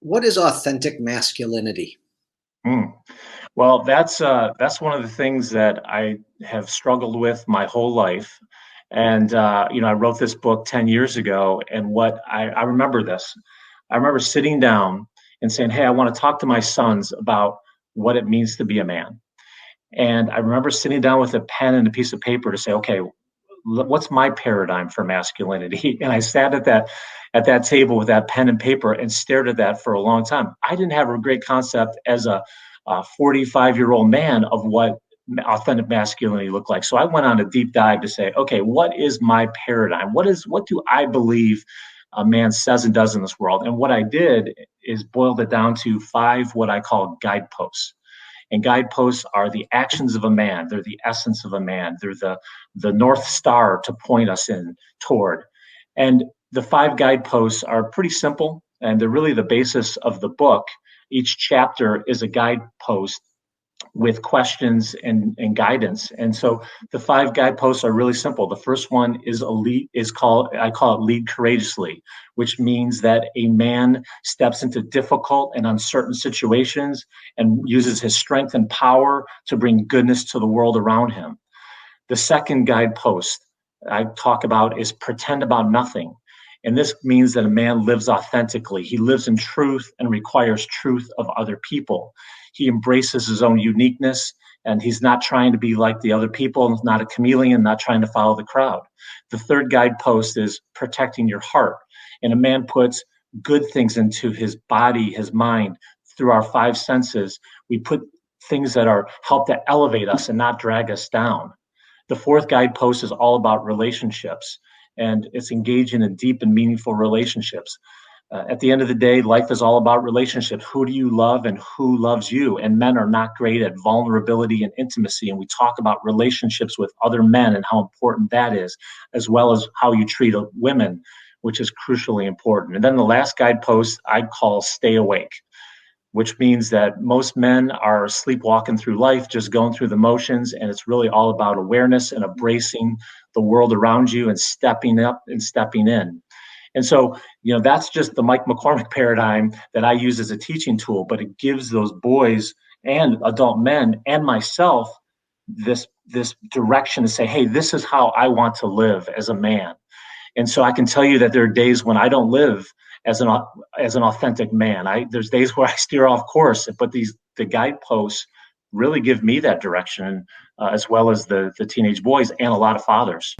What is authentic masculinity? Mm. Well, that's one of the things that I have struggled with my whole life. And I wrote this book 10 years ago, and I remember this. I remember sitting down and saying, "Hey, I want to talk to my sons about what it means to be a man." And I remember sitting down with a pen and a piece of paper to say, "Okay, what's my paradigm for masculinity?" And I sat at that table with that pen and paper and stared at that for a long time. I didn't have a great concept as a 45-year-old man of what authentic masculinity looked like. So I went on a deep dive to say, okay, what is my paradigm? What do I believe a man says and does in this world? And what I did is boiled it down to five what I call guideposts. And guideposts are the actions of a man. They're the essence of a man. They're the North Star to point us in toward. And the five guideposts are pretty simple, and they're really the basis of the book. Each chapter is a guidepost with questions and guidance. And so the five guideposts are really simple. The first one is I call it lead courageously, which means that a man steps into difficult and uncertain situations and uses his strength and power to bring goodness to the world around him. The second guidepost I talk about is pretend about nothing. And this means that a man lives authentically. He lives in truth and requires truth of other people. He embraces his own uniqueness, and he's not trying to be like the other people, not a chameleon, not trying to follow the crowd. The third guidepost is protecting your heart. And a man puts good things into his body, his mind, through our five senses. We put things that are help to elevate us and not drag us down. The fourth guidepost is all about relationships, and it's engaging in deep and meaningful relationships. At the end of the day, life is all about relationships. Who do you love and who loves you? And men are not great at vulnerability and intimacy. And we talk about relationships with other men and how important that is, as well as how you treat women, which is crucially important. And then the last guidepost I call stay awake, which means that most men are sleepwalking through life, just going through the motions. And it's really all about awareness and embracing the world around you and stepping up and stepping in. And so, that's just the Mike McCormick paradigm that I use as a teaching tool, but it gives those boys and adult men and myself this direction to say, hey, this is how I want to live as a man. And so I can tell you that there are days when I don't live as an authentic man. There's days where I steer off course, but the guideposts really give me that direction, as well as the teenage boys and a lot of fathers.